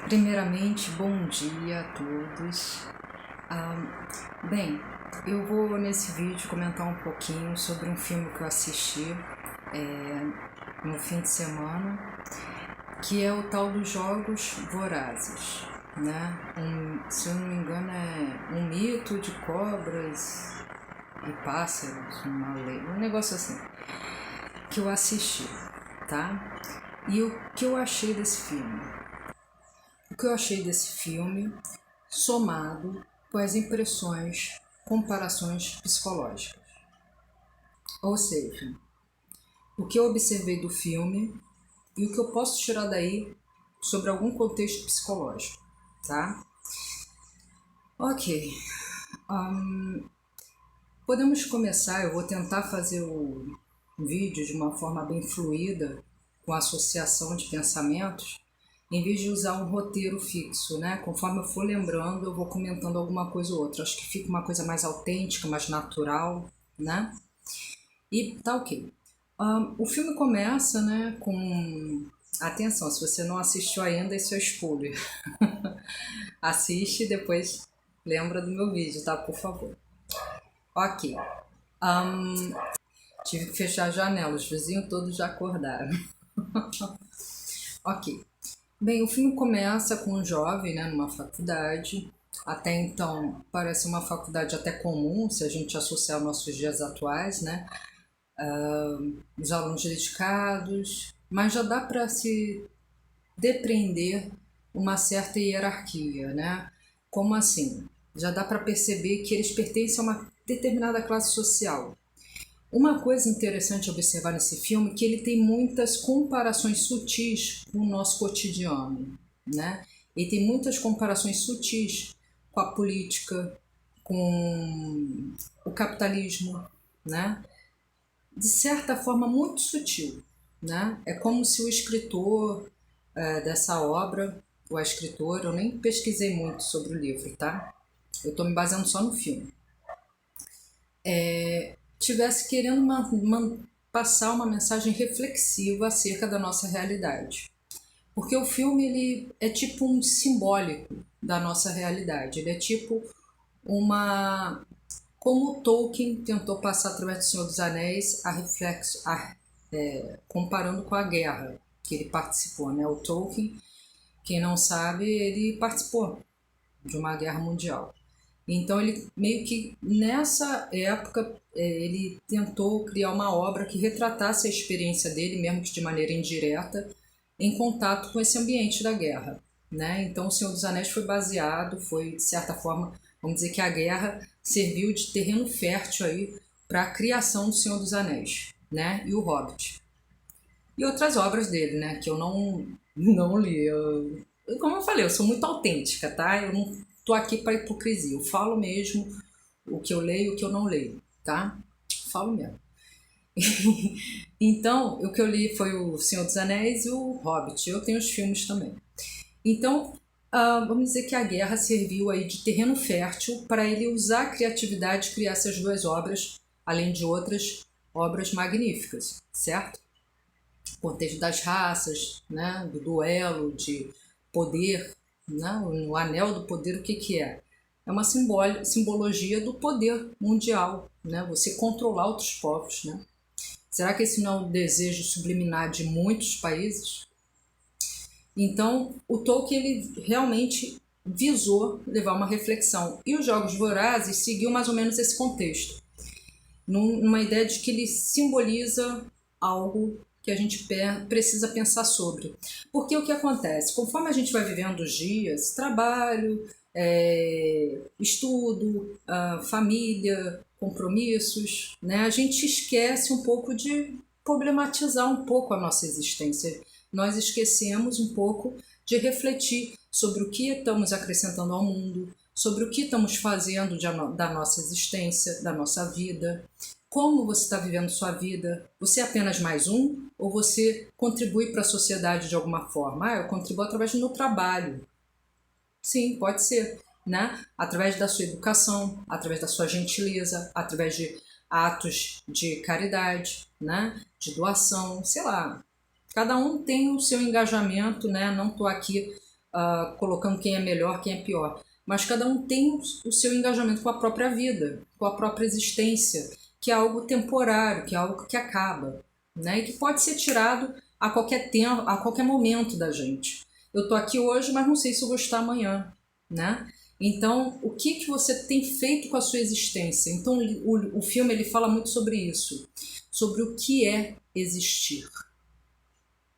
Primeiramente, bom dia a todos. Bem, eu vou nesse vídeo comentar um pouquinho sobre um filme que eu assisti no fim de semana, que é o tal dos Jogos Vorazes, né? Se eu não me engano é um mito de cobras e pássaros, uma lei, um negócio assim, que eu assisti, tá? E o que eu achei desse filme? O que eu achei desse filme, somado com as impressões, comparações psicológicas. Ou seja, o que eu observei do filme e o que eu posso tirar daí sobre algum contexto psicológico, tá? Ok, podemos começar. Eu vou tentar fazer o vídeo de uma forma bem fluida, com associação de pensamentos, em vez de usar um roteiro fixo, né? Conforme eu for lembrando, eu vou comentando alguma coisa ou outra. Acho que fica uma coisa mais autêntica, mais natural, né? E tá ok. O filme começa, né, com... Atenção, se você não assistiu ainda, isso é spoiler. Assiste e depois lembra do meu vídeo, tá? Por favor. Ok. Tive que fechar a janela, os vizinhos todos já acordaram. Ok. Bem, o filme começa com um jovem, né, numa faculdade. Até então parece uma faculdade até comum, se a gente associar aos nossos dias atuais, né? Os alunos dedicados, mas já dá para se depreender uma certa hierarquia, né? Como assim? Já dá para perceber que eles pertencem a uma determinada classe social. Uma coisa interessante a observar nesse filme é que ele tem muitas comparações sutis com o nosso cotidiano, né? Ele tem muitas comparações sutis com a política, com o capitalismo, né? De certa forma muito sutil, né? É como se o escritor dessa obra, ou a escritora, eu nem pesquisei muito sobre o livro, tá? Eu estou me baseando só no filme. Tivesse querendo passar uma mensagem reflexiva acerca da nossa realidade. Porque o filme ele é tipo um simbólico da nossa realidade. Ele é tipo uma... Como Tolkien tentou passar através do Senhor dos Anéis a reflexo, comparando com a guerra que ele participou, né? O Tolkien, quem não sabe, ele participou de uma guerra mundial. Então ele meio que nessa época ele tentou criar uma obra que retratasse a experiência dele, mesmo que de maneira indireta, em contato com esse ambiente da guerra, né? Então o Senhor dos Anéis foi baseado, foi de certa forma, vamos dizer que a guerra serviu de terreno fértil aí para a criação do Senhor dos Anéis, né? E o Hobbit. E outras obras dele, né? Que eu não li. Como eu falei, eu sou muito autêntica, tá? Eu não tô aqui para hipocrisia. Eu falo mesmo o que eu leio e o que eu não leio, tá? Falo mesmo. Então, o que eu li foi o Senhor dos Anéis e o Hobbit. Eu tenho os filmes também. Então, vamos dizer que a guerra serviu aí de terreno fértil para ele usar a criatividade e criar essas duas obras, além de outras obras magníficas, certo? O contexto das raças, né? Do duelo, de poder, né? O anel do poder, o que que é? É uma simbologia do poder mundial, né? Você controlar outros povos, né? Será que esse não é o desejo subliminar de muitos países? Então, o Tolkien ele realmente visou levar uma reflexão. E os Jogos Vorazes seguiu mais ou menos esse contexto, numa ideia de que ele simboliza algo que a gente precisa pensar sobre. Porque o que acontece? Conforme a gente vai vivendo os dias, trabalho, estudo, família, compromissos, né? A gente esquece um pouco de problematizar um pouco a nossa existência. Nós esquecemos um pouco de refletir sobre o que estamos acrescentando ao mundo, sobre o que estamos fazendo da nossa existência, da nossa vida, como você está vivendo sua vida. Você é apenas mais um ou você contribui para a sociedade de alguma forma? Eu contribuo através do meu trabalho. Sim, pode ser, né? Através da sua educação, através da sua gentileza, através de atos de caridade, né? De doação, sei lá. Cada um tem o seu engajamento, né? Não estou aqui colocando quem é melhor, quem é pior. Mas cada um tem o seu engajamento com a própria vida, com a própria existência, que é algo temporário, que é algo que acaba, né? E que pode ser tirado a qualquer tempo, a qualquer momento da gente. Eu tô aqui hoje, mas não sei se eu vou estar amanhã, né? Então, o que que você tem feito com a sua existência? Então, o filme ele fala muito sobre isso, sobre o que é existir,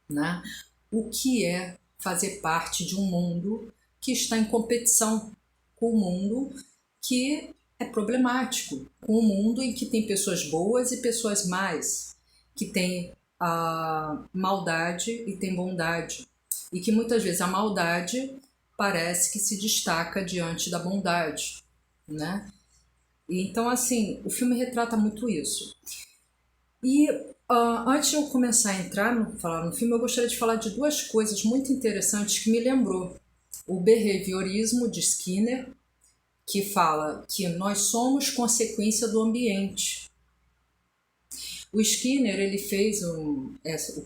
né? O que é fazer parte de um mundo que está em competição com o mundo que é problemático, com um mundo em que tem pessoas boas e pessoas más, que tem a maldade e tem bondade, e que muitas vezes a maldade parece que se destaca diante da bondade, né? Então, assim, o filme retrata muito isso. E antes de eu começar a entrar falar no filme, eu gostaria de falar de duas coisas muito interessantes que me lembrou. O behaviorismo de Skinner, que fala que nós somos consequência do ambiente. O Skinner ele fez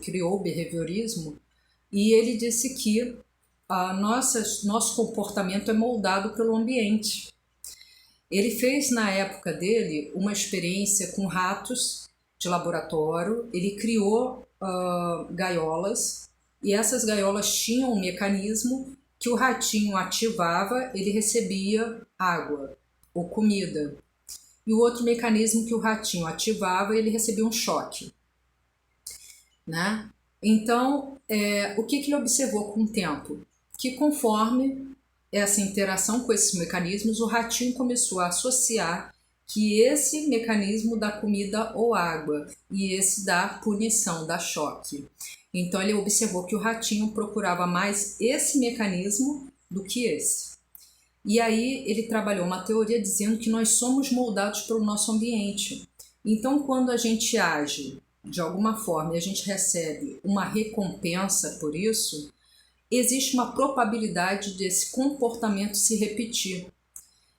criou o behaviorismo e ele disse que nosso comportamento é moldado pelo ambiente. Ele fez na época dele uma experiência com ratos de laboratório, ele criou gaiolas e essas gaiolas tinham um mecanismo que o ratinho ativava, ele recebia água ou comida. E o outro mecanismo que o ratinho ativava, ele recebia um choque, né? Então, o que ele observou com o tempo? Que conforme essa interação com esses mecanismos, o ratinho começou a associar que esse mecanismo dá comida ou água e esse dá punição, dá choque. Então ele observou que o ratinho procurava mais esse mecanismo do que esse. E aí ele trabalhou uma teoria dizendo que nós somos moldados pelo nosso ambiente. Então quando a gente age de alguma forma e a gente recebe uma recompensa por isso, existe uma probabilidade desse comportamento se repetir.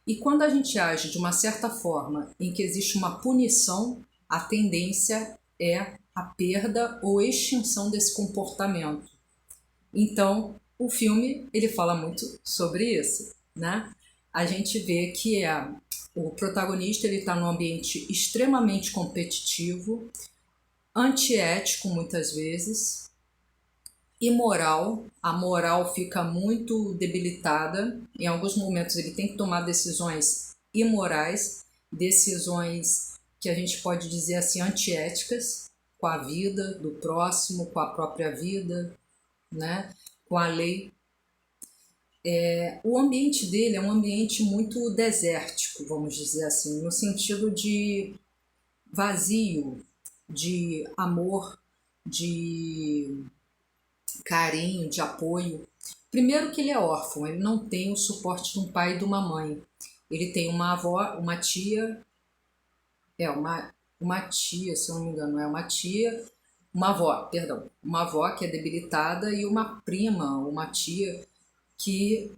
E quando a gente age de uma certa forma em que existe uma punição, a tendência é a perda ou extinção desse comportamento. Então, o filme ele fala muito sobre isso, né? A gente vê que o protagonista ele está num ambiente extremamente competitivo, antiético muitas vezes, imoral, a moral fica muito debilitada, em alguns momentos ele tem que tomar decisões imorais, decisões que a gente pode dizer assim antiéticas, com a vida do próximo, com a própria vida, né? Com a lei. O ambiente dele é um ambiente muito desértico, vamos dizer assim, no sentido de vazio, de amor, de carinho, de apoio. Primeiro que ele é órfão, ele não tem o suporte de um pai e de uma mãe. Ele tem uma avó, uma tia, uma tia, se eu não me engano, é uma tia, uma avó, perdão, uma avó que é debilitada e uma prima, uma tia que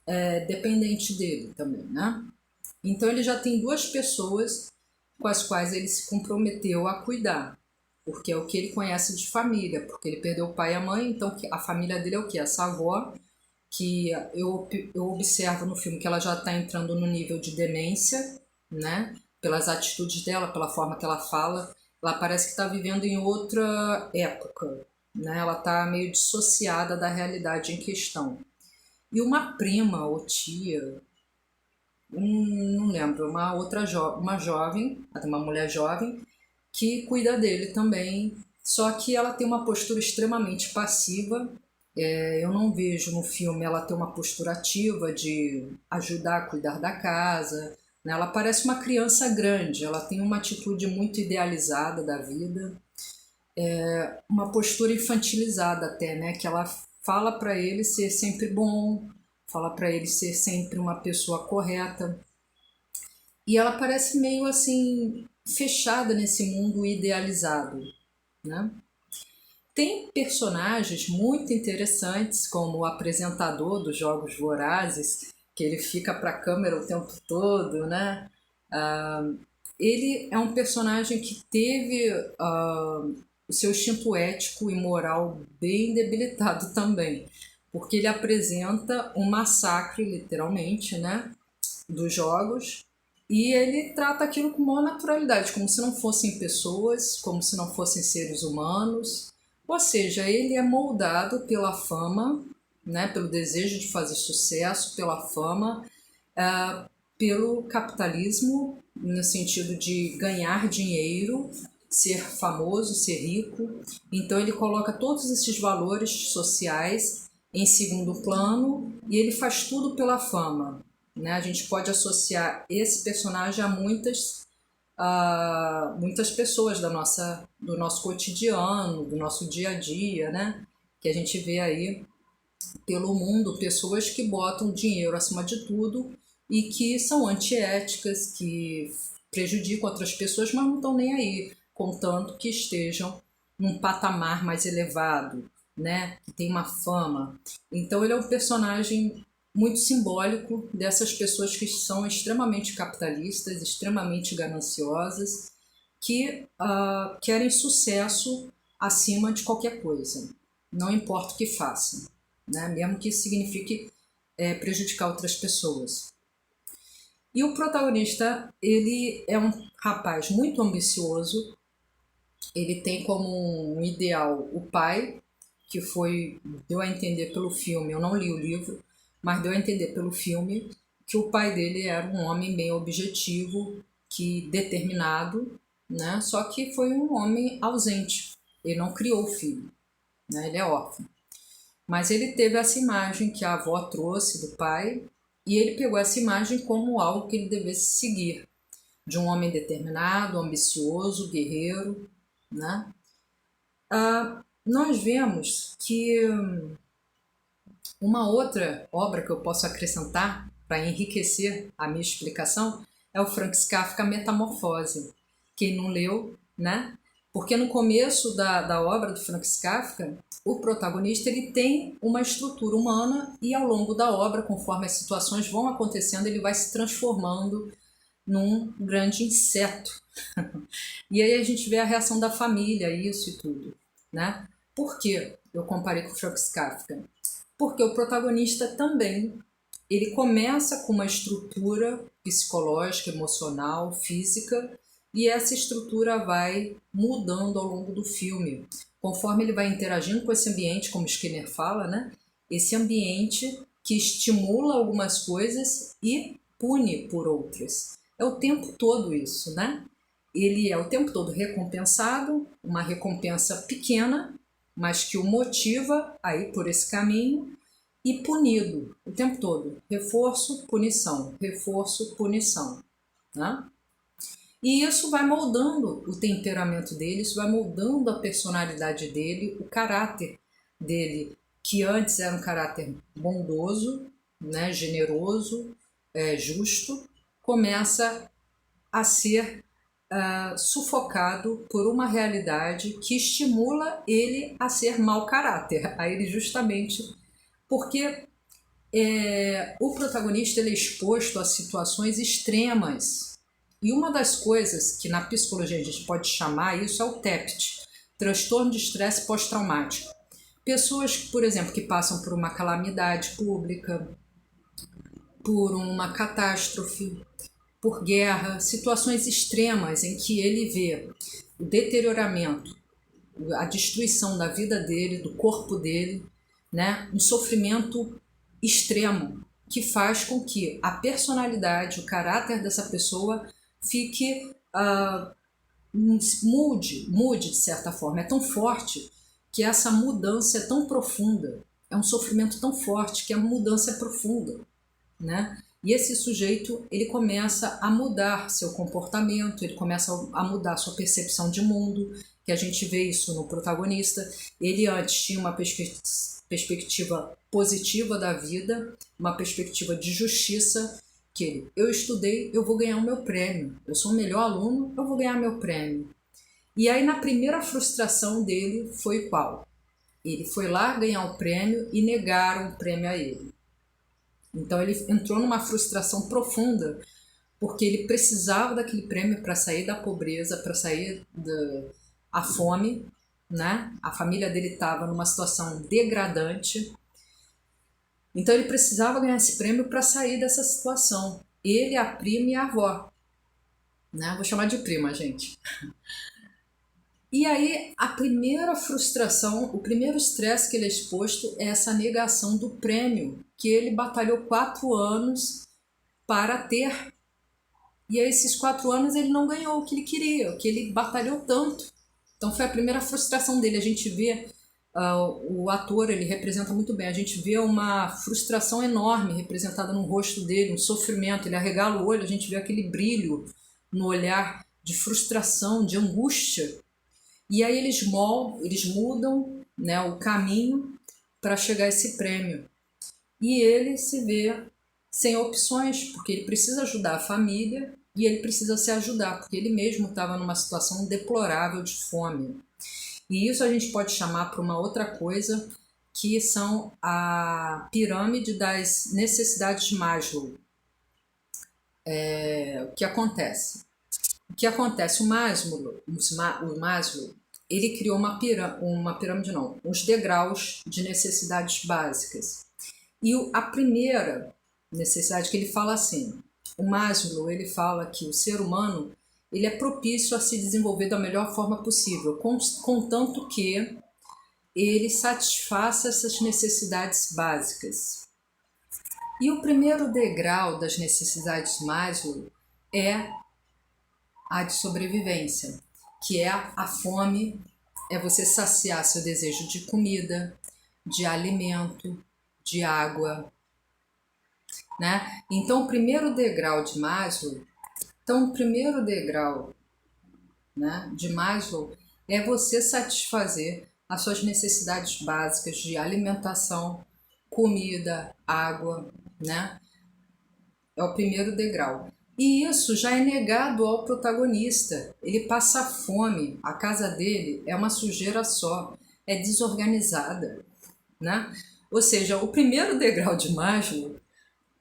é dependente dele também, né? Então ele já tem duas pessoas com as quais ele se comprometeu a cuidar, porque é o que ele conhece de família, porque ele perdeu o pai e a mãe, então a família dele é o que? Essa avó, que eu observo no filme que ela já está entrando no nível de demência, né? Pelas atitudes dela, pela forma que ela fala, ela parece que está vivendo em outra época, né? Ela está meio dissociada da realidade em questão. E uma prima ou tia, não lembro, uma jovem, uma mulher jovem, que cuida dele também, só que ela tem uma postura extremamente passiva. Eu não vejo no filme ela ter uma postura ativa de ajudar a cuidar da casa, né? Ela parece uma criança grande, ela tem uma atitude muito idealizada da vida, uma postura infantilizada até, né? Que ela fala para ele ser sempre bom, fala para ele ser sempre uma pessoa correta. E ela parece meio assim fechada nesse mundo idealizado, né? Tem personagens muito interessantes, como o apresentador dos Jogos Vorazes, que ele fica para a câmera o tempo todo, né? Ele é um personagem que teve o seu instinto ético e moral bem debilitado também, porque ele apresenta um massacre, literalmente, né, dos jogos, e ele trata aquilo com maior naturalidade, como se não fossem pessoas, como se não fossem seres humanos. Ou seja, ele é moldado pela fama, né, pelo desejo de fazer sucesso, pela fama, pelo capitalismo, no sentido de ganhar dinheiro, ser famoso, ser rico. Então ele coloca todos esses valores sociais em segundo plano e ele faz tudo pela fama, né? A gente pode associar esse personagem a muitas pessoas do nosso cotidiano, do nosso dia a dia, né? Que a gente vê aí pelo mundo, pessoas que botam dinheiro acima de tudo e que são antiéticas, que prejudicam outras pessoas, mas não estão nem aí, contanto que estejam num patamar mais elevado, né? Que tem uma fama. Então ele é um personagem muito simbólico dessas pessoas que são extremamente capitalistas, extremamente gananciosas, que querem sucesso acima de qualquer coisa, não importa o que façam, né? Mesmo que isso signifique prejudicar outras pessoas. E o protagonista, ele é um rapaz muito ambicioso, ele tem como um ideal o pai, que deu a entender pelo filme, eu não li o livro, mas deu a entender pelo filme que o pai dele era um homem bem objetivo, que determinado, né? Só que foi um homem ausente, ele não criou o filho, né? Ele é órfão. Mas ele teve essa imagem que a avó trouxe do pai e ele pegou essa imagem como algo que ele devesse seguir, de um homem determinado, ambicioso, guerreiro, né? Nós vemos que uma outra obra que eu posso acrescentar para enriquecer a minha explicação é o Franz Kafka Metamorfose. Quem não leu, né? Porque no começo da obra do Franz Kafka, o protagonista ele tem uma estrutura humana e ao longo da obra, conforme as situações vão acontecendo, ele vai se transformando num grande inseto. E aí a gente vê a reação da família, isso e tudo, né? Por que eu comparei com o Franz Kafka? Porque o protagonista também, ele começa com uma estrutura psicológica, emocional, física, e essa estrutura vai mudando ao longo do filme, conforme ele vai interagindo com esse ambiente, como Skinner fala, né? Esse ambiente que estimula algumas coisas e pune por outras. É o tempo todo isso, né? Ele é o tempo todo recompensado, uma recompensa pequena, mas que o motiva a ir por esse caminho, e punido o tempo todo. Reforço, punição, reforço, punição, né? E isso vai moldando o temperamento dele, isso vai moldando a personalidade dele, o caráter dele, que antes era um caráter bondoso, né, generoso, justo, começa a ser sufocado por uma realidade que estimula ele a ser mau caráter, a ele justamente porque o protagonista ele é exposto a situações extremas. E uma das coisas que na psicologia a gente pode chamar isso é o TEPT, transtorno de estresse pós-traumático. Pessoas, por exemplo, que passam por uma calamidade pública, por uma catástrofe, por guerra, situações extremas em que ele vê o deterioramento, a destruição da vida dele, do corpo dele, né? Um sofrimento extremo que faz com que a personalidade, o caráter dessa pessoa fique mude de certa forma. É tão forte que essa mudança é tão profunda, é um sofrimento tão forte que a mudança é profunda, né? E esse sujeito ele começa a mudar seu comportamento, ele começa a mudar sua percepção de mundo, que a gente vê isso no protagonista. Ele antes tinha uma perspectiva positiva da vida, uma perspectiva de justiça, que eu estudei, eu vou ganhar o meu prêmio, eu sou o melhor aluno, eu vou ganhar meu prêmio. E aí na primeira frustração dele foi qual? Ele foi lá ganhar o prêmio e negaram o prêmio a ele. Então ele entrou numa frustração profunda, porque ele precisava daquele prêmio para sair da pobreza, para sair da fome, né? A família dele estava numa situação degradante Então ele precisava ganhar esse prêmio para sair dessa situação. Ele, a prima e a avó. Né? Vou chamar de prima, gente. E aí, a primeira frustração, o primeiro estresse que ele é exposto é essa negação do prêmio, que ele batalhou 4 anos para ter. E aí, esses 4 anos ele não ganhou o que ele queria, o que ele batalhou tanto. Então foi a primeira frustração dele. A gente vê, o ator, ele representa muito bem, a gente vê uma frustração enorme representada no rosto dele, um sofrimento, ele arregala o olho, a gente vê aquele brilho no olhar de frustração, de angústia. E aí eles mudam, né, o caminho para chegar a esse prêmio. E ele se vê sem opções, porque ele precisa ajudar a família e ele precisa se ajudar, porque ele mesmo estava numa situação deplorável de fome. E isso a gente pode chamar para uma outra coisa, que são a pirâmide das necessidades de Maslow. O que acontece? O Maslow, ele criou uma pirâmide não, uns degraus de necessidades básicas. E a primeira necessidade que ele fala assim, o Maslow, ele fala que o ser humano ele é propício a se desenvolver da melhor forma possível, contanto que ele satisfaça essas necessidades básicas. E o primeiro degrau das necessidades Maslow é a de sobrevivência, que é a fome, é você saciar seu desejo de comida, de alimento, de água, né? Então, o primeiro degrau de Maslow, né, de Maslow é você satisfazer as suas necessidades básicas de alimentação, comida, água, né? É o primeiro degrau. E isso já é negado ao protagonista. Ele passa fome, a casa dele é uma sujeira só, é desorganizada, né? Ou seja, o primeiro degrau de Maslow,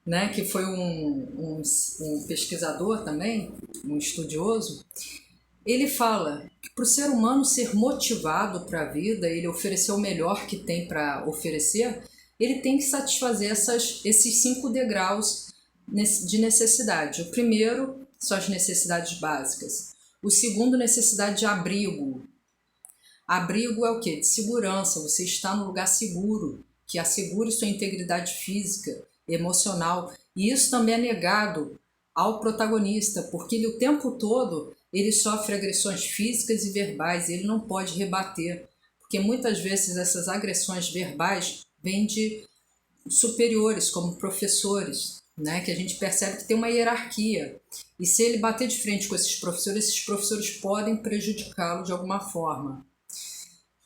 né, que foi um pesquisador também, um estudioso, ele fala que para o ser humano ser motivado para a vida, ele oferecer o melhor que tem para oferecer, ele tem que satisfazer esses 5 degraus de necessidade. O primeiro são as necessidades básicas. O segundo, necessidade de abrigo. Abrigo é o quê? De segurança. Você está num lugar seguro, que assegure sua integridade física, emocional. E isso também é negado ao protagonista, porque ele o tempo todo ele sofre agressões físicas e verbais, e ele não pode rebater, porque muitas vezes essas agressões verbais vêm de superiores, como professores, né, que a gente percebe que tem uma hierarquia. E se ele bater de frente com esses professores podem prejudicá-lo de alguma forma.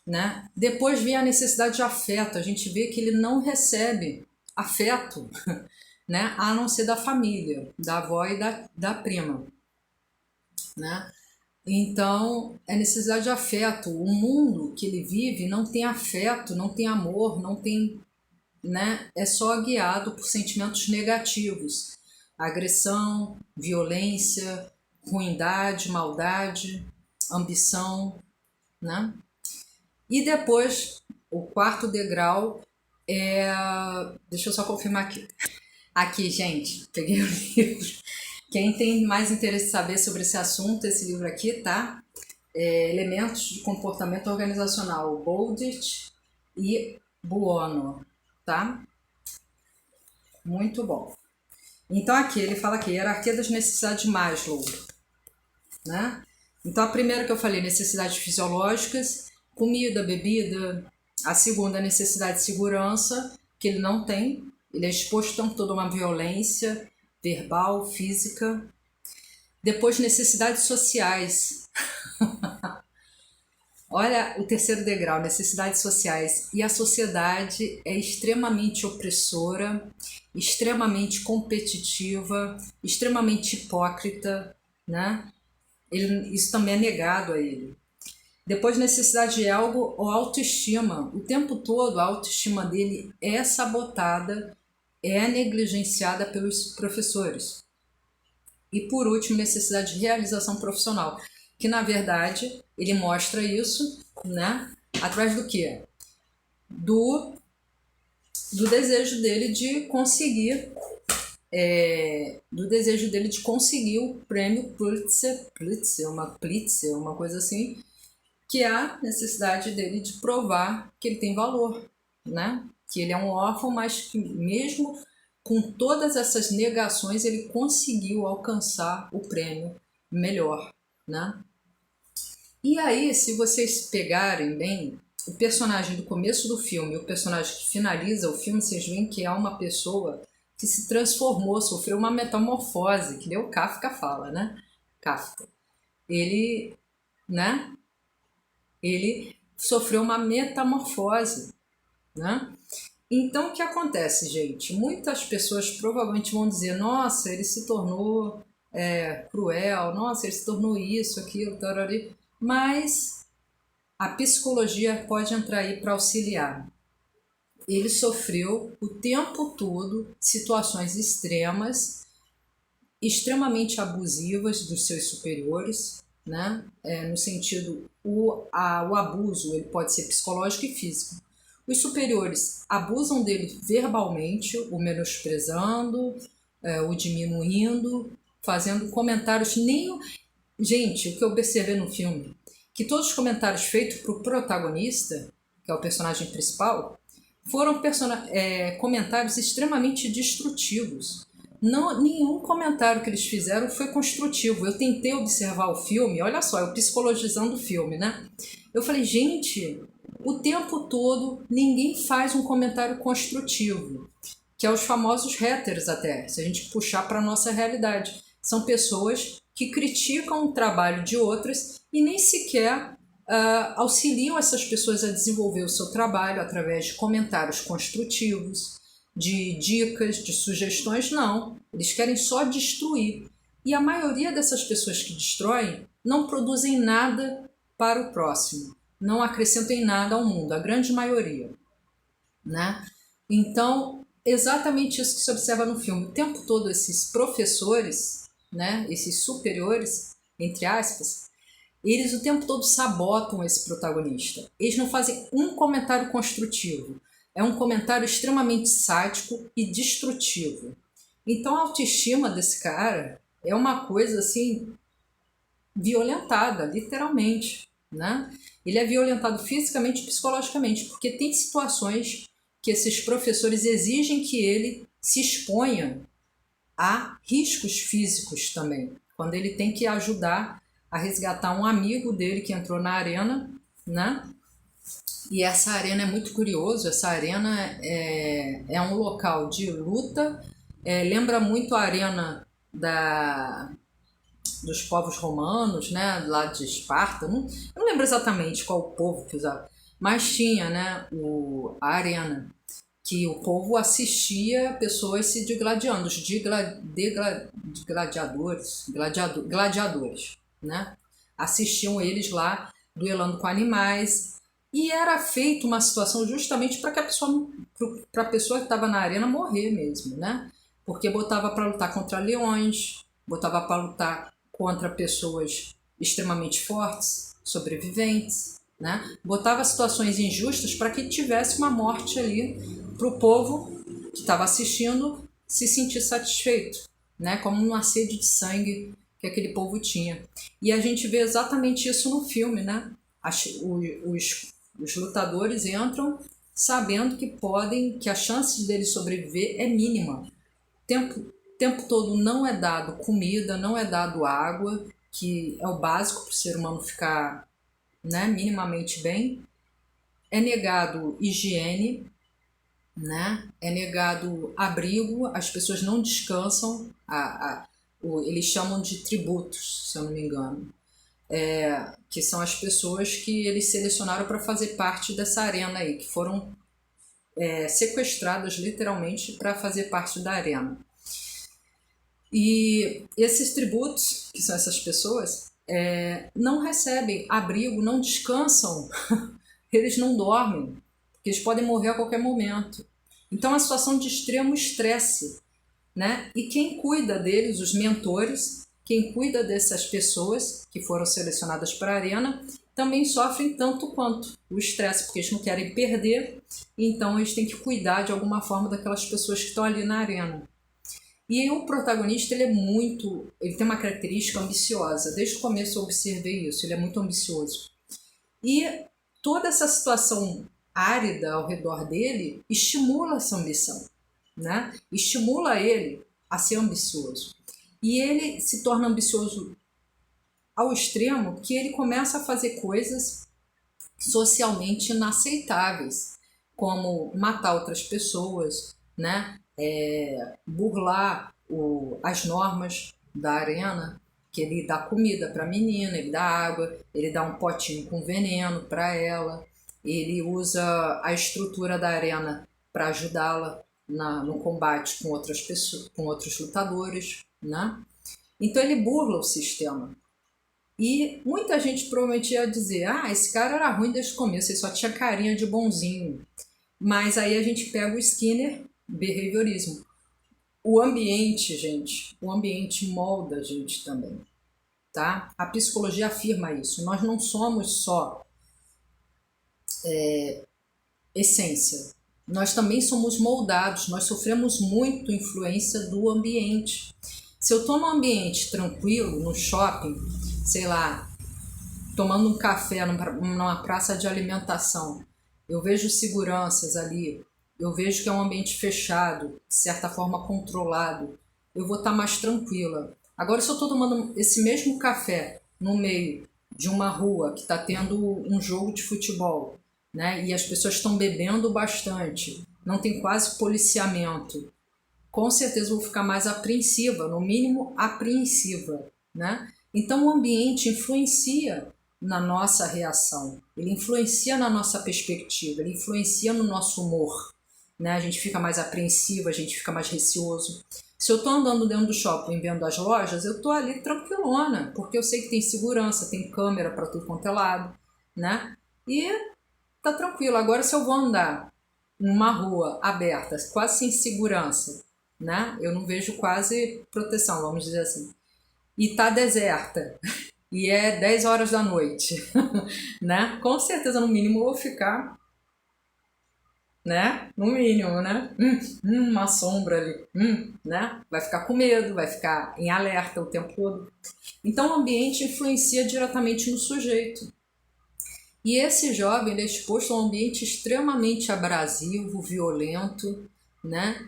Né? Depois vem a necessidade de afeto. A gente vê que ele não recebe afeto, né, a não ser da família, da avó e da prima. Né? Então, é necessidade de afeto. O mundo que ele vive não tem afeto, não tem amor, não tem, né? É só guiado por sentimentos negativos. Agressão, violência, ruindade, maldade, ambição, né? E depois, o quarto degrau é... Deixa eu só confirmar aqui. Aqui, gente, peguei o livro. Quem tem mais interesse em saber sobre esse assunto, esse livro aqui, tá? Elementos de comportamento organizacional, Bowditch e Buono, tá? Muito bom. Então aqui, ele fala aqui, hierarquia das necessidades de Maslow, né? Então a primeira que eu falei, necessidades fisiológicas, comida, bebida. A segunda, necessidade de segurança, que ele não tem. Ele é exposto o tempo todo a uma violência verbal, física. Depois, necessidades sociais. Olha o terceiro degrau, necessidades sociais. E a sociedade é extremamente opressora, extremamente competitiva, extremamente hipócrita, né? Isso também é negado a ele. Depois, necessidade de algo ou autoestima. O tempo todo a autoestima dele é sabotada, é negligenciada pelos professores. E por último, necessidade de realização profissional, que na verdade ele mostra isso, né? Através do quê? do desejo dele de conseguir o prêmio Pulitzer, uma coisa assim, que é a necessidade dele de provar que ele tem valor, né? Que ele é um órfão, mas que mesmo com todas essas negações ele conseguiu alcançar o prêmio melhor, né? E aí, se vocês pegarem bem o personagem do começo do filme e o personagem que finaliza o filme, vocês veem que é uma pessoa que se transformou, sofreu uma metamorfose, que nem o Kafka fala, né? Kafka. Ele, né? Ele sofreu uma metamorfose, né? Então, o que acontece, gente? Muitas pessoas provavelmente vão dizer, nossa, ele se tornou cruel, nossa, ele se tornou isso, aquilo, tarari. Mas a psicologia pode entrar aí para auxiliar. Ele sofreu o tempo todo situações extremamente abusivas dos seus superiores, né? No sentido, o abuso ele pode ser psicológico e físico. Os superiores abusam dele verbalmente, o menosprezando, o diminuindo, fazendo comentários nem... Gente, o que eu observei no filme, que todos os comentários feitos para o protagonista, que é o personagem principal, foram comentários extremamente destrutivos. Não, nenhum comentário que eles fizeram foi construtivo. Eu tentei observar o filme, olha só, eu psicologizando o filme, né? Eu falei, gente, o tempo todo ninguém faz um comentário construtivo, que é os famosos haters até, se a gente puxar para a nossa realidade. São pessoas que criticam o trabalho de outras e nem sequer auxiliam essas pessoas a desenvolver o seu trabalho através de comentários construtivos, de dicas, de sugestões, não. Eles querem só destruir. E a maioria dessas pessoas que destroem não produzem nada para o próximo, não acrescentam em nada ao mundo, a grande maioria, né? Então, exatamente isso que se observa no filme. O tempo todo esses professores, né, esses superiores, entre aspas, eles o tempo todo sabotam esse protagonista. Eles não fazem um comentário construtivo. É um comentário extremamente sádico e destrutivo. Então a autoestima desse cara é uma coisa assim violentada, literalmente, né? Ele é violentado fisicamente e psicologicamente, porque tem situações que esses professores exigem que ele se exponha a riscos físicos também, quando ele tem que ajudar a resgatar um amigo dele que entrou na arena, né? E essa arena é muito curioso, essa arena é um local de luta, lembra muito a arena dos povos romanos, né? Lá de Esparta, eu não lembro exatamente qual o povo que usava, mas tinha, né, a arena, que o povo assistia pessoas se degladiando, os gladiadores, né? Assistiam eles lá duelando com animais e era feita uma situação justamente para que a pessoa que estava na arena morrer mesmo, né? Porque botava para lutar contra leões, botava para lutar contra pessoas extremamente fortes, sobreviventes, né? Botava situações injustas para que tivesse uma morte ali para o povo que estava assistindo se sentir satisfeito, né? Como uma sede de sangue que aquele povo tinha. E a gente vê exatamente isso no filme, né? Os lutadores entram sabendo que a chance deles sobreviver é mínima. O tempo todo não é dado comida, não é dado água, que é o básico para o ser humano ficar, né, minimamente bem. É negado higiene, né? É negado abrigo, as pessoas não descansam, eles chamam de tributos, se eu não me engano, que são as pessoas que eles selecionaram para fazer parte dessa arena aí, que foram sequestradas literalmente para fazer parte da arena. E esses tributos, que são essas pessoas, não recebem abrigo, não descansam, eles não dormem, porque eles podem morrer a qualquer momento. Então é uma situação de extremo estresse, né? E quem cuida deles, os mentores, quem cuida dessas pessoas que foram selecionadas para a arena, também sofrem tanto quanto o estresse, porque eles não querem perder, então eles têm que cuidar de alguma forma daquelas pessoas que estão ali na arena. E aí, o protagonista, ele tem uma característica ambiciosa. Desde o começo eu observei isso, ele é muito ambicioso. E toda essa situação árida ao redor dele estimula essa ambição, né? Estimula ele a ser ambicioso. E ele se torna ambicioso ao extremo que ele começa a fazer coisas socialmente inaceitáveis, como matar outras pessoas, né? Burlar as normas da arena, que ele dá comida para a menina, ele dá água, ele dá um potinho com veneno para ela, ele usa a estrutura da arena para ajudá-la no combate com outras pessoas, com outros lutadores, né? Então ele burla o sistema. E muita gente provavelmente ia dizer, esse cara era ruim desde o começo, ele só tinha carinha de bonzinho. Mas aí a gente pega o Skinner, behaviorismo. O ambiente, gente, o ambiente molda a gente também, tá? A psicologia afirma isso. Nós não somos só essência. Nós também somos moldados, nós sofremos muito influência do ambiente. Se eu estou num ambiente tranquilo, no shopping, sei lá, tomando um café numa praça de alimentação, eu vejo seguranças ali, eu vejo que é um ambiente fechado, de certa forma controlado, eu vou estar mais tranquila. Agora, se eu estou tomando esse mesmo café no meio de uma rua que está tendo um jogo de futebol, né, e as pessoas estão bebendo bastante, não tem quase policiamento, com certeza eu vou ficar mais apreensiva, no mínimo apreensiva, né? Então o ambiente influencia na nossa reação, ele influencia na nossa perspectiva, ele influencia no nosso humor, né? A gente fica mais apreensiva, a gente fica mais receoso. Se eu estou andando dentro do shopping vendo as lojas, eu estou ali tranquilona, porque eu sei que tem segurança, tem câmera para tudo quanto é lado, né? E tá tranquilo. Agora, se eu vou andar numa rua aberta, quase sem segurança, né? Eu não vejo quase proteção, vamos dizer assim. E tá deserta, e é 10 horas da noite, né? Com certeza, no mínimo, eu vou ficar, né? No mínimo, né? Uma sombra ali, né? Vai ficar com medo, vai ficar em alerta o tempo todo. Então, o ambiente influencia diretamente no sujeito. E esse jovem ele é exposto a um ambiente extremamente abrasivo, violento, né?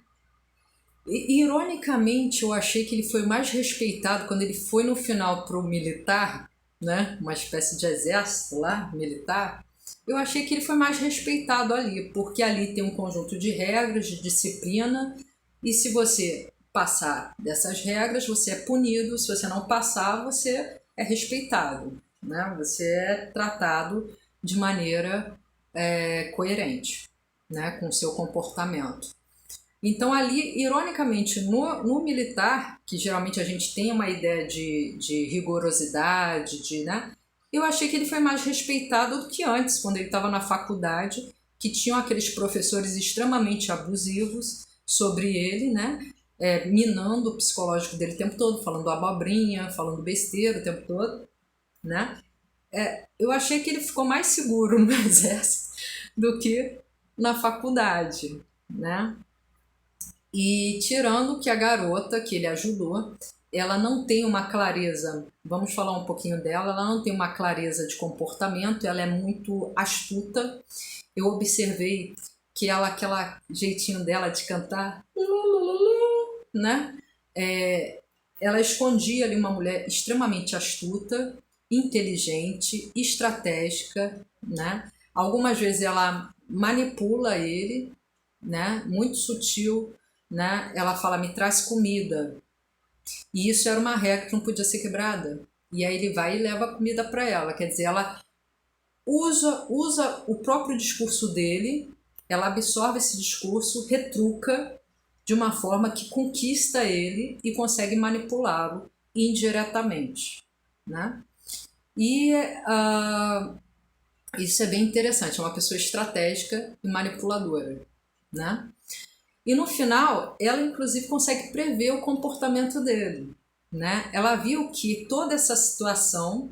E, ironicamente, eu achei que ele foi mais respeitado quando ele foi no final para o militar, né? Uma espécie de exército lá, militar. Eu achei que ele foi mais respeitado ali, porque ali tem um conjunto de regras, de disciplina, e se você passar dessas regras, você é punido, se você não passar, você é respeitado, né? Você é tratado de maneira coerente, né? Com o seu comportamento. Então ali, ironicamente, no militar, que geralmente a gente tem uma ideia de rigorosidade, né? Eu achei que ele foi mais respeitado do que antes, quando ele estava na faculdade, que tinham aqueles professores extremamente abusivos sobre ele, né? Minando o psicológico dele o tempo todo, falando abobrinha, falando besteira o tempo todo, né? Eu achei que ele ficou mais seguro no exército do que na faculdade, né? E tirando que a garota que ele ajudou, ela não tem uma clareza, vamos falar um pouquinho dela, ela não tem uma clareza de comportamento, ela é muito astuta. Eu observei que ela, aquela jeitinho dela de cantar, né? Ela escondia ali uma mulher extremamente astuta, inteligente, estratégica, né? Algumas vezes ela manipula ele, né? Muito sutil, né? Ela fala, me traz comida. E isso era uma regra que não podia ser quebrada. E aí ele vai e leva a comida para ela. Quer dizer, ela usa o próprio discurso dele, ela absorve esse discurso, retruca de uma forma que conquista ele e consegue manipulá-lo indiretamente, né? E isso é bem interessante, é uma pessoa estratégica e manipuladora, né? E no final, ela inclusive consegue prever o comportamento dele, né? Ela viu que toda essa situação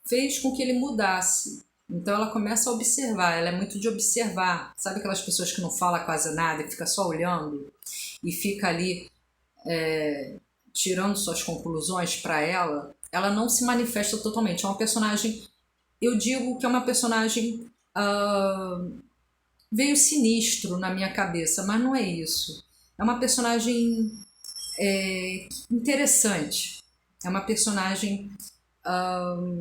fez com que ele mudasse. Então ela começa a observar, ela é muito de observar. Sabe aquelas pessoas que não falam quase nada e fica só olhando e fica ali tirando suas conclusões para ela? Ela não se manifesta totalmente. É uma personagem, eu digo que é uma personagem veio sinistro na minha cabeça, mas não é isso. É uma personagem interessante. É uma personagem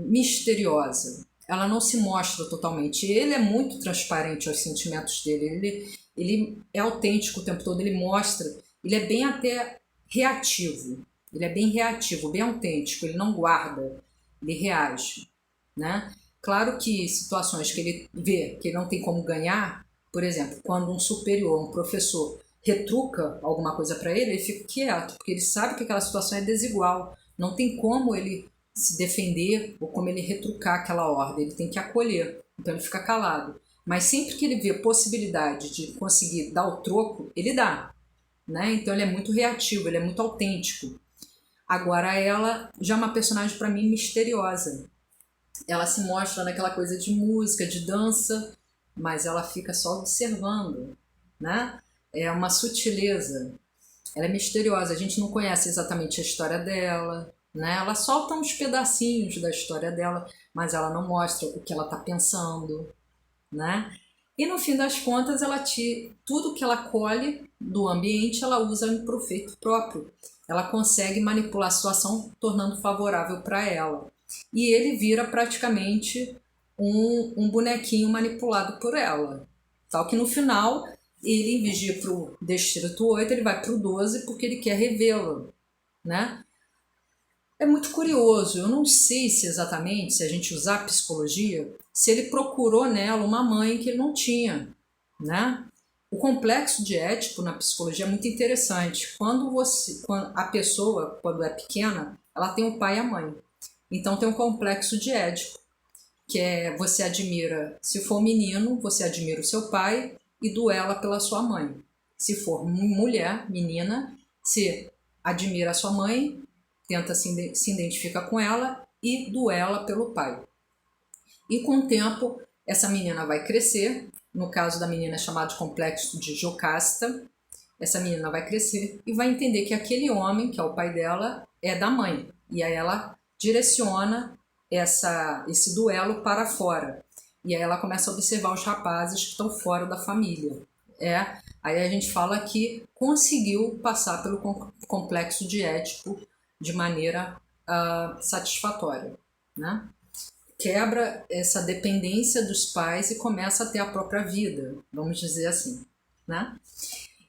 misteriosa. Ela não se mostra totalmente. Ele é muito transparente aos sentimentos dele. Ele é autêntico o tempo todo. Ele mostra. Ele é bem até reativo. Ele é bem reativo, bem autêntico. Ele não guarda. Ele reage, né? Claro que situações que ele vê que ele não tem como ganhar, por exemplo, quando um superior, um professor, retruca alguma coisa para ele, ele fica quieto, porque ele sabe que aquela situação é desigual. Não tem como ele se defender ou como ele retrucar aquela ordem, ele tem que acolher, então ele fica calado. Mas sempre que ele vê possibilidade de conseguir dar o troco, ele dá, né? Então ele é muito reativo, ele é muito autêntico. Agora ela já é uma personagem para mim misteriosa. Ela se mostra naquela coisa de música, de dança, mas ela fica só observando, né? É uma sutileza. Ela é misteriosa, a gente não conhece exatamente a história dela, né? Ela solta uns pedacinhos da história dela, mas ela não mostra o que ela está pensando, né? E no fim das contas, tudo que ela colhe do ambiente, ela usa em proveito próprio. Ela consegue manipular a situação, tornando favorável para ela. E ele vira praticamente um bonequinho manipulado por ela. Tal que no final, ele, em vez de ir para o Distrito 8, ele vai para o 12 porque ele quer revê-la, né? É muito curioso, eu não sei se exatamente, se a gente usar a psicologia, se ele procurou nela uma mãe que ele não tinha, né? O complexo de Édipo na psicologia é muito interessante. Quando a pessoa, quando é pequena, ela tem o pai e a mãe. Então tem um complexo de Édipo, que é você admira, se for menino, você admira o seu pai e duela pela sua mãe. Se for mulher, menina, você admira a sua mãe, tenta se identificar com ela e duela pelo pai. E com o tempo, essa menina vai crescer, no caso da menina é chamado de complexo de Jocasta, essa menina vai crescer e vai entender que aquele homem, que é o pai dela, é da mãe. E aí ela direciona esse duelo para fora. E aí ela começa a observar os rapazes que estão fora da família. Aí a gente fala que conseguiu passar pelo complexo de Édipo de maneira satisfatória, né? Quebra essa dependência dos pais e começa a ter a própria vida, vamos dizer assim, né?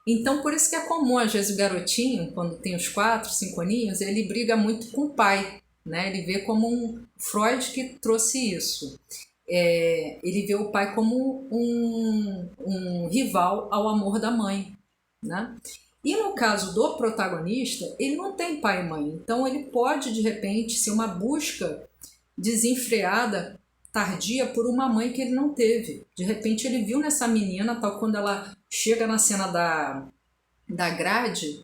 Então, por isso que é comum, às vezes, o garotinho, quando tem uns 4, 5 aninhos, ele briga muito com o pai, né? Ele vê como um Freud que trouxe isso. Ele vê o pai como um rival ao amor da mãe, né? E no caso do protagonista, ele não tem pai e mãe, então ele pode, de repente, ser uma busca desenfreada, tardia, por uma mãe que ele não teve. De repente ele viu nessa menina, tal, quando ela chega na cena da grade,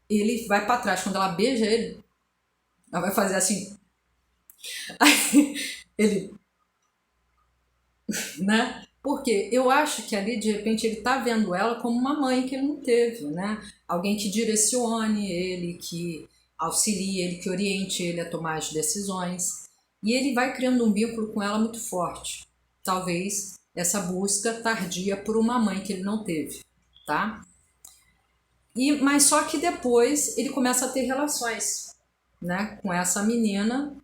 ele vai para trás. Quando ela beija ele, ela vai fazer assim. Aí ele, né? Porque eu acho que ali, de repente, ele tá vendo ela como uma mãe que ele não teve, né? Alguém que direcione ele, que auxilie ele, que oriente ele a tomar as decisões. E ele vai criando um vínculo com ela muito forte. Talvez essa busca tardia por uma mãe que ele não teve, tá? Mas só que depois ele começa a ter relações, né, com essa menina,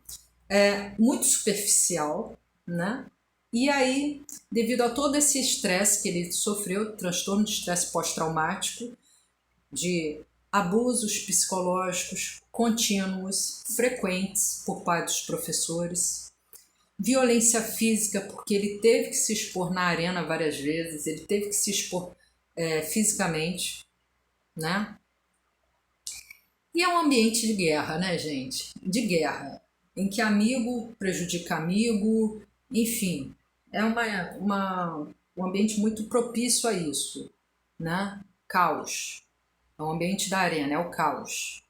muito superficial, né? E aí, devido a todo esse estresse que ele sofreu, transtorno de estresse pós-traumático, de abusos psicológicos contínuos, frequentes por parte dos professores, violência física, porque ele teve que se expor na arena várias vezes, ele teve que se expor fisicamente, né? E é um ambiente de guerra, né, gente? De guerra, em que amigo prejudica amigo, enfim, é um ambiente muito propício a isso, né? Caos. É um ambiente da arena, é o caos,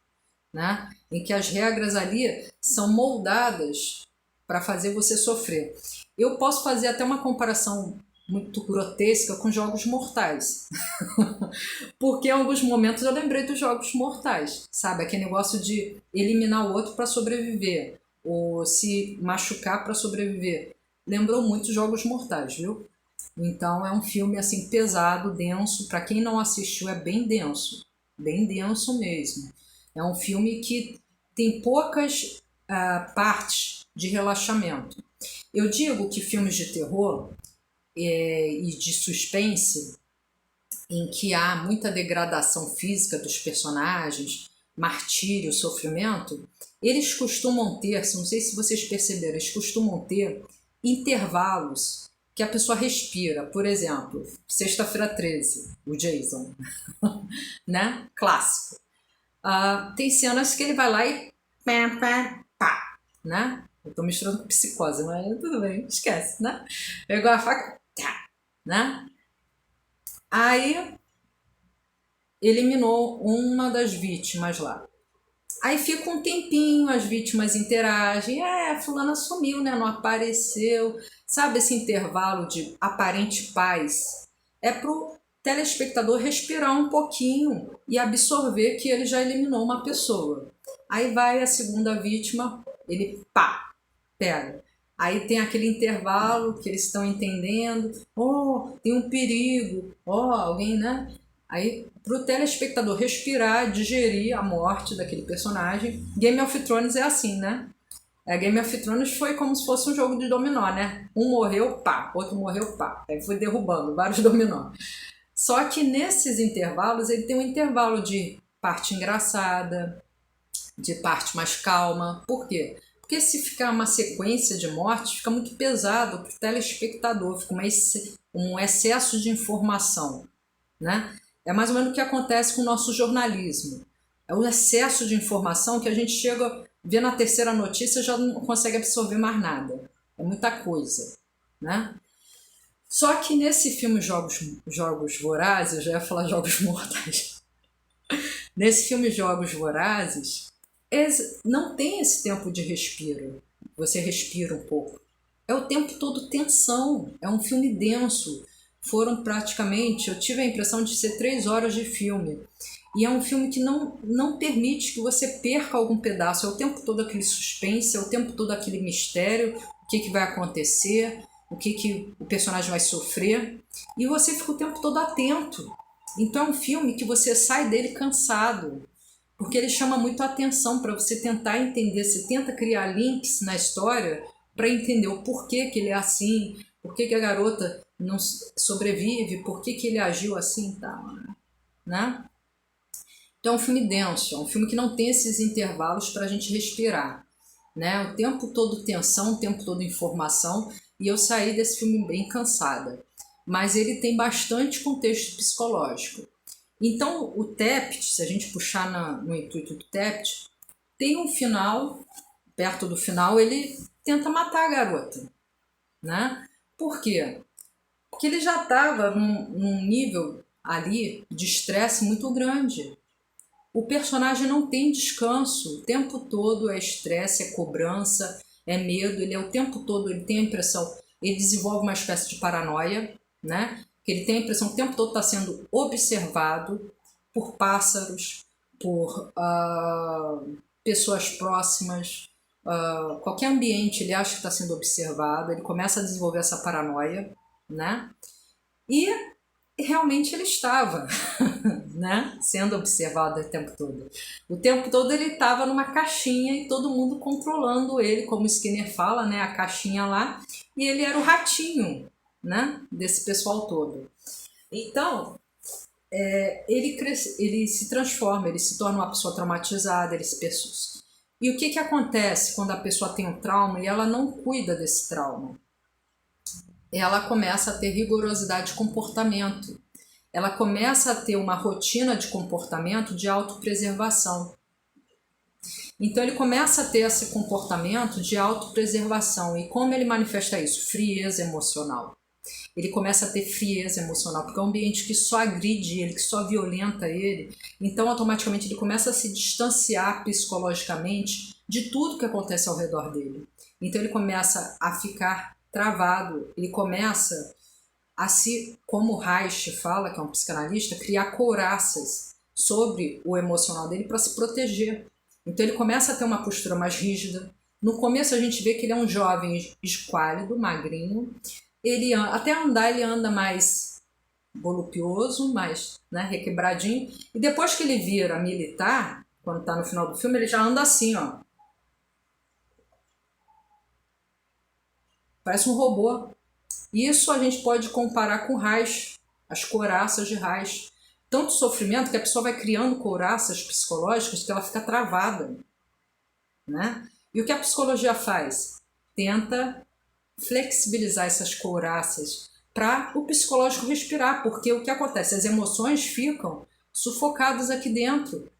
né? Em que as regras ali são moldadas para fazer você sofrer. Eu posso fazer até uma comparação muito grotesca com Jogos Mortais. Porque em alguns momentos eu lembrei dos Jogos Mortais, sabe? Aquele negócio de eliminar o outro para sobreviver, ou se machucar para sobreviver. Lembrou muito Jogos Mortais, viu? Então é um filme assim pesado, denso. Para quem não assistiu, é bem denso mesmo. É um filme que tem poucas partes de relaxamento. Eu digo que filmes de terror e de suspense, em que há muita degradação física dos personagens, martírio, sofrimento, eles costumam ter, não sei se vocês perceberam, eles costumam ter intervalos que a pessoa respira. Por exemplo, Sexta-feira 13, o Jason, né? Clássico. Tem cenas que ele vai lá e pá, né? Eu tô misturando com Psicose, mas tudo bem, esquece, né? Pegou a faca, tá, né? Aí eliminou uma das vítimas lá. Aí fica um tempinho, as vítimas interagem, fulana sumiu, né? Não apareceu. Sabe esse intervalo de aparente paz? É pro telespectador respirar um pouquinho e absorver que ele já eliminou uma pessoa. Aí vai a segunda vítima, ele pega. Aí tem aquele intervalo que eles estão entendendo, tem um perigo, alguém, né? Aí, para o telespectador respirar, digerir a morte daquele personagem. Game of Thrones é assim, né? Game of Thrones foi como se fosse um jogo de dominó, né? Um morreu, outro morreu, Aí foi derrubando vários dominó. Só que nesses intervalos, ele tem um intervalo de parte engraçada, de parte mais calma. Por quê? Porque se ficar uma sequência de mortes, fica muito pesado para o telespectador, fica um excesso de informação, né? É mais ou menos o que acontece com o nosso jornalismo. É o excesso de informação que a gente chega a ver na terceira notícia e já não consegue absorver mais nada. É muita coisa, né? Só que nesse filme Jogos Vorazes, eu já ia falar Jogos Mortais. Nesse filme Jogos Vorazes, não tem esse tempo de respiro. Você respira um pouco. É o tempo todo tensão. É um filme denso. Foram praticamente, eu tive a impressão de ser 3 horas de filme. E é um filme que não permite que você perca algum pedaço. É o tempo todo aquele suspense, é o tempo todo aquele mistério, o que vai acontecer, o que o personagem vai sofrer. E você fica o tempo todo atento. Então é um filme que você sai dele cansado, porque ele chama muito a atenção para você tentar entender. Você tenta criar links na história para entender o porquê que ele é assim, por que a garota não sobrevive, por que ele agiu assim, né? Então é um filme denso, é um filme que não tem esses intervalos para a gente respirar, né? O tempo todo tensão, o tempo todo informação, e eu saí desse filme bem cansada. Mas ele tem bastante contexto psicológico. Então o TEPT, se a gente puxar no intuito do TEPT, tem um final, perto do final ele tenta matar a garota, né? Por quê? Porque ele já estava num nível ali de estresse muito grande. O personagem não tem descanso, o tempo todo é estresse, é cobrança, é medo, ele é o tempo todo, ele tem a impressão, ele desenvolve uma espécie de paranoia, né? Que ele tem a impressão que o tempo todo está sendo observado por pássaros, por pessoas próximas, qualquer ambiente ele acha que está sendo observado, ele começa a desenvolver essa paranoia, né? E realmente ele estava, né, sendo observado o tempo todo. O tempo todo ele estava numa caixinha e todo mundo controlando ele, como o Skinner fala, né, a caixinha lá, e ele era o ratinho, né, desse pessoal todo. Então, ele se transforma, ele se torna uma pessoa traumatizada, E o que acontece quando a pessoa tem um trauma e ela não cuida desse trauma? Ela começa a ter rigorosidade de comportamento. Ela começa a ter uma rotina de comportamento de autopreservação. Então ele começa a ter esse comportamento de autopreservação. E como ele manifesta isso? Frieza emocional. Ele começa a ter frieza emocional, porque é um ambiente que só agride ele, que só violenta ele. Então automaticamente ele começa a se distanciar psicologicamente de tudo que acontece ao redor dele. Então ele começa a ficar travado, ele começa a se, como Reich fala, que é um psicanalista, criar couraças sobre o emocional dele para se proteger. Então ele começa a ter uma postura mais rígida. No começo a gente vê que ele é um jovem esquálido, magrinho. Ele até andar ele anda mais voluptuoso, mais, né, requebradinho. E depois que ele vira militar, quando está no final do filme, ele já anda assim, ó. Parece um robô. Isso a gente pode comparar com Reich, as couraças de Reich. Tanto sofrimento que a pessoa vai criando couraças psicológicas que ela fica travada, né? E o que a psicologia faz? Tenta flexibilizar essas couraças para o psicológico respirar, porque o que acontece? As emoções ficam sufocadas aqui dentro.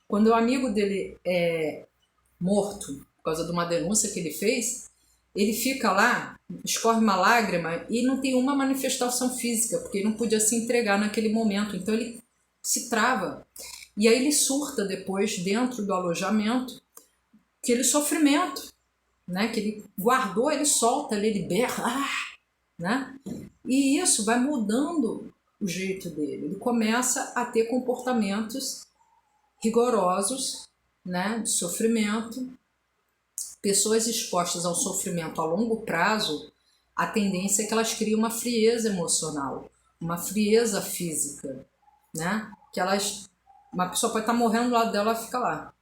Quando o amigo dele é morto por causa de uma denúncia que ele fez, ele fica lá, escorre uma lágrima e não tem uma manifestação física, porque ele não podia se entregar naquele momento. Então ele se trava. E aí ele surta depois, dentro do alojamento, aquele sofrimento, né? Que ele guardou, ele solta, ele berra, né? E isso vai mudando o jeito dele. Ele começa a ter comportamentos rigorosos, né? De sofrimento. Pessoas expostas ao sofrimento a longo prazo, a tendência é que elas criem uma frieza emocional, uma frieza física, né? Que elas, uma pessoa pode estar morrendo do lado dela, ela fica lá,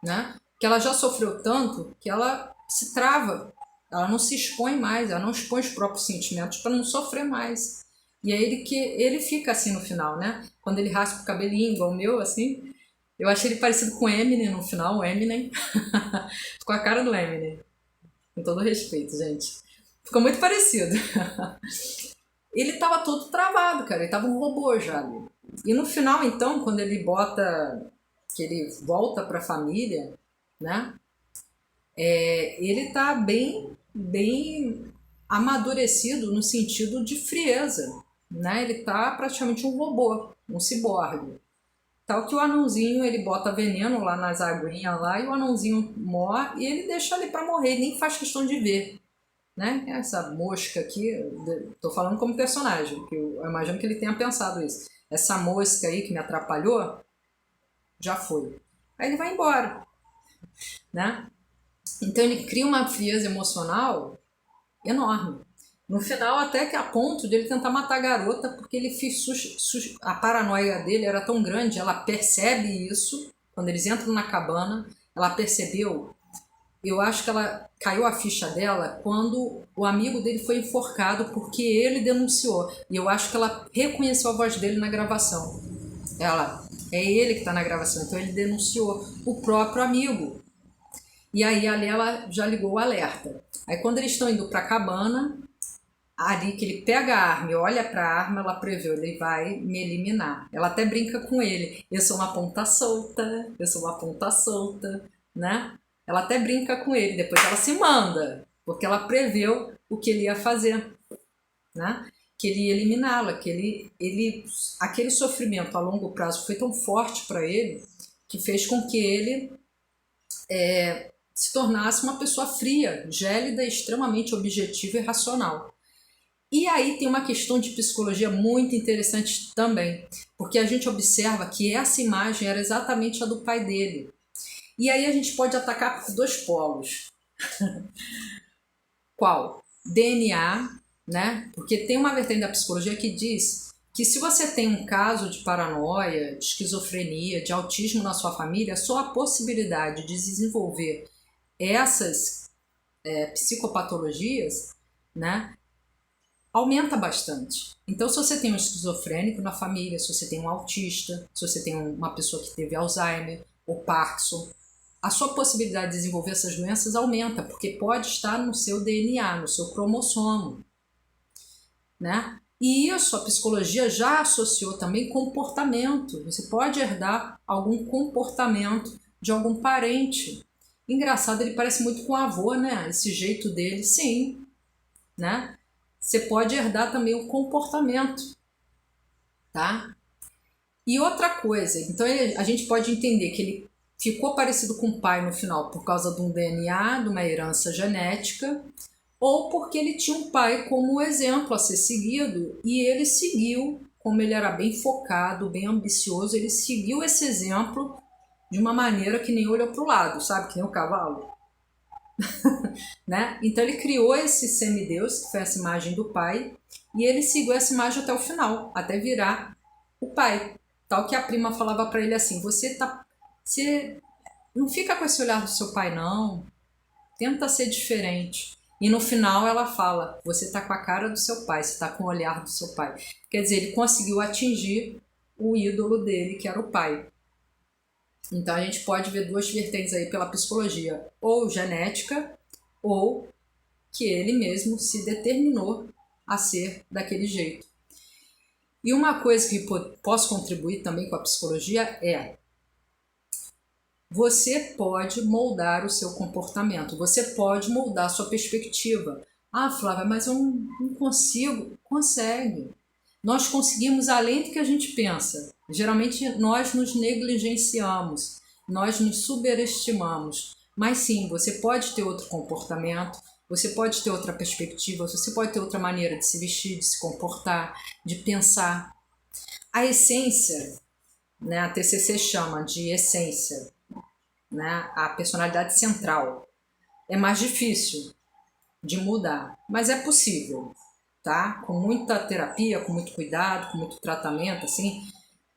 né? Que ela já sofreu tanto que ela se trava, ela não se expõe mais, ela não expõe os próprios sentimentos para não sofrer mais. E é ele fica assim no final, né? Quando ele raspa o cabelinho, igual o meu, assim. Eu achei ele parecido com o Eminem no final, o Eminem. Ficou a cara do Eminem. Com todo respeito, gente. Ficou muito parecido. Ele tava todo travado, cara. Ele tava um robô já ali. E no final, então, quando ele bota... que ele volta pra família, né? Ele tá bem amadurecido no sentido de frieza, né? Ele tá praticamente um robô, um ciborgue. Tal que o anãozinho, ele bota veneno lá nas aguinhas lá e o anãozinho morre e ele deixa ali para morrer, ele nem faz questão de ver, né? Essa mosca aqui, tô falando como personagem, porque eu imagino que ele tenha pensado isso. Essa mosca aí que me atrapalhou, já foi. Aí ele vai embora, né? Então ele cria uma frieza emocional enorme. No final, até que a ponto de ele tentar matar a garota, porque ele fez a paranoia dele era tão grande, ela percebe isso, quando eles entram na cabana, ela percebeu, eu acho que ela caiu a ficha dela quando o amigo dele foi enforcado, porque ele denunciou, e eu acho que ela reconheceu a voz dele na gravação. É ele que está na gravação, então ele denunciou o próprio amigo. E aí ali ela já ligou o alerta. Aí quando eles estão indo para a cabana, ali que ele pega a arma e olha para a arma, ela prevê, ele vai me eliminar. Ela até brinca com ele, eu sou uma ponta solta, eu sou uma ponta solta, né? Ela até brinca com ele, depois ela se manda, porque ela preveu o que ele ia fazer, né? Que ele ia eliminá-la, que aquele sofrimento a longo prazo foi tão forte para ele, que fez com que ele se tornasse uma pessoa fria, gélida, extremamente objetiva e racional. E aí tem uma questão de psicologia muito interessante também, porque a gente observa que essa imagem era exatamente a do pai dele. E aí a gente pode atacar por dois polos. Qual? DNA, né? Porque tem uma vertente da psicologia que diz que se você tem um caso de paranoia, de esquizofrenia, de autismo na sua família, só a possibilidade de desenvolver essas psicopatologias, né, aumenta bastante. Então, se você tem um esquizofrênico na família, se você tem um autista, se você tem uma pessoa que teve Alzheimer ou Parkinson, a sua possibilidade de desenvolver essas doenças aumenta, porque pode estar no seu DNA, no seu cromossomo, né? E isso a psicologia já associou também comportamento. Você pode herdar algum comportamento de algum parente. Engraçado, ele parece muito com o avô, né? Esse jeito dele, sim, né? Você pode herdar também o comportamento, tá? E outra coisa, então a gente pode entender que ele ficou parecido com o pai no final por causa de um DNA, de uma herança genética, ou porque ele tinha um pai como exemplo a ser seguido e ele seguiu, como ele era bem focado, bem ambicioso, ele seguiu esse exemplo de uma maneira que nem olhou para o lado, sabe? Que nem o cavalo. Né? Então ele criou esse semideus, que foi essa imagem do pai, e ele seguiu essa imagem até o final, até virar o pai. Tal que a prima falava para ele assim, você não fica com esse olhar do seu pai não, tenta ser diferente. E no final ela fala, você tá com a cara do seu pai, você tá com o olhar do seu pai. Quer dizer, ele conseguiu atingir o ídolo dele, que era o pai. Então a gente pode ver duas vertentes aí pela psicologia, ou genética, ou que ele mesmo se determinou a ser daquele jeito. E uma coisa que posso contribuir também com a psicologia é: você pode moldar o seu comportamento, você pode moldar a sua perspectiva. Ah, Flávia, mas eu não consigo. Consegue. Nós conseguimos além do que a gente pensa. Geralmente nós nos negligenciamos, nós nos superestimamos. Mas sim, você pode ter outro comportamento, você pode ter outra perspectiva, você pode ter outra maneira de se vestir, de se comportar, de pensar. A essência, né, a TCC chama de essência, né, a personalidade central. É mais difícil de mudar, mas é possível, tá? Com muita terapia, com muito cuidado, com muito tratamento, assim,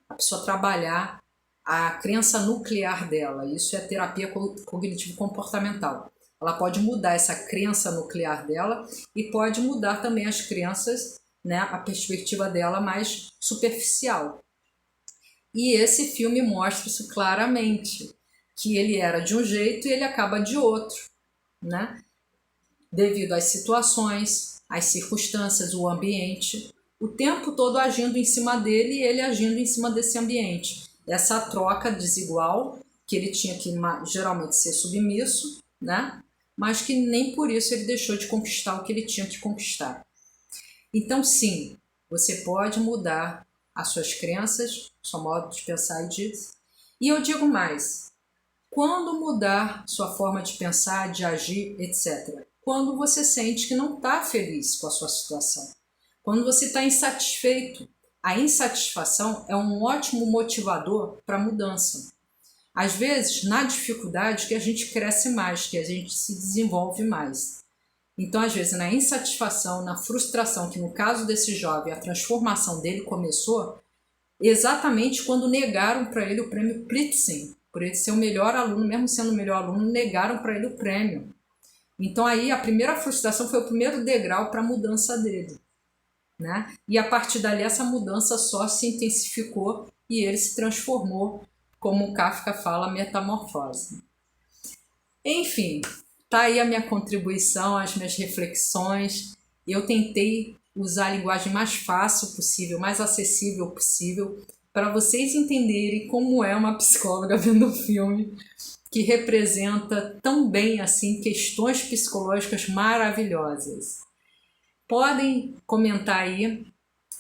a pessoa trabalhar a crença nuclear dela. Isso é terapia cognitivo-comportamental. Ela pode mudar essa crença nuclear dela e pode mudar também as crenças, né, a perspectiva dela mais superficial. E esse filme mostra isso claramente, que ele era de um jeito e ele acaba de outro, né? Devido às situações, às circunstâncias, o ambiente, o tempo todo agindo em cima dele e ele agindo em cima desse ambiente. Essa troca desigual, que ele tinha que geralmente ser submisso, né? Mas que nem por isso ele deixou de conquistar o que ele tinha que conquistar. Então, sim, você pode mudar as suas crenças, seu modo de pensar e disso. E eu digo mais, quando mudar sua forma de pensar, de agir, etc. Quando você sente que não está feliz com a sua situação. Quando você está insatisfeito. A insatisfação é um ótimo motivador para a mudança. Às vezes, na dificuldade que a gente cresce mais, que a gente se desenvolve mais. Então, às vezes, na insatisfação, na frustração, que no caso desse jovem, a transformação dele começou exatamente quando negaram para ele o prêmio Pritzker, por ele ser o melhor aluno, mesmo sendo o melhor aluno, negaram para ele o prêmio. Então, aí, a primeira frustração foi o primeiro degrau para a mudança dele, né? E, a partir dali, essa mudança só se intensificou e ele se transformou, como o Kafka fala, metamorfose. Enfim, tá aí a minha contribuição, as minhas reflexões. Eu tentei usar a linguagem mais fácil possível, mais acessível possível, para vocês entenderem como é uma psicóloga vendo um filme que representa tão bem assim questões psicológicas maravilhosas. Podem comentar aí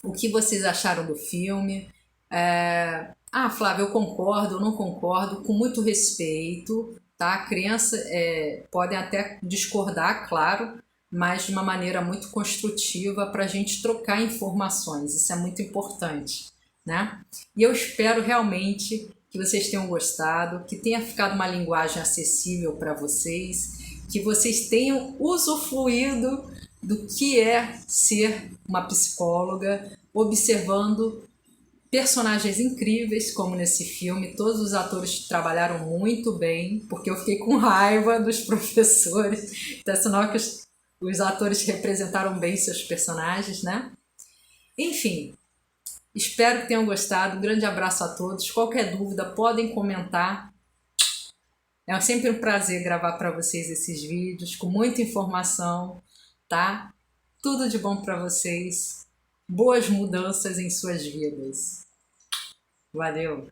o que vocês acharam do filme. Flávia, eu concordo, eu não concordo, com muito respeito. Tá? A criança podem até discordar, claro, mas de uma maneira muito construtiva para a gente trocar informações. Isso é muito importante, né? E eu espero realmente que vocês tenham gostado, que tenha ficado uma linguagem acessível para vocês, que vocês tenham usufruído do que é ser uma psicóloga, observando personagens incríveis, como nesse filme. Todos os atores trabalharam muito bem, porque eu fiquei com raiva dos professores. Então, é sinal que os atores representaram bem seus personagens, né? Enfim, espero que tenham gostado. Um grande abraço a todos. Qualquer dúvida, podem comentar. É sempre um prazer gravar para vocês esses vídeos, com muita informação, tá? Tudo de bom para vocês. Boas mudanças em suas vidas. Valeu!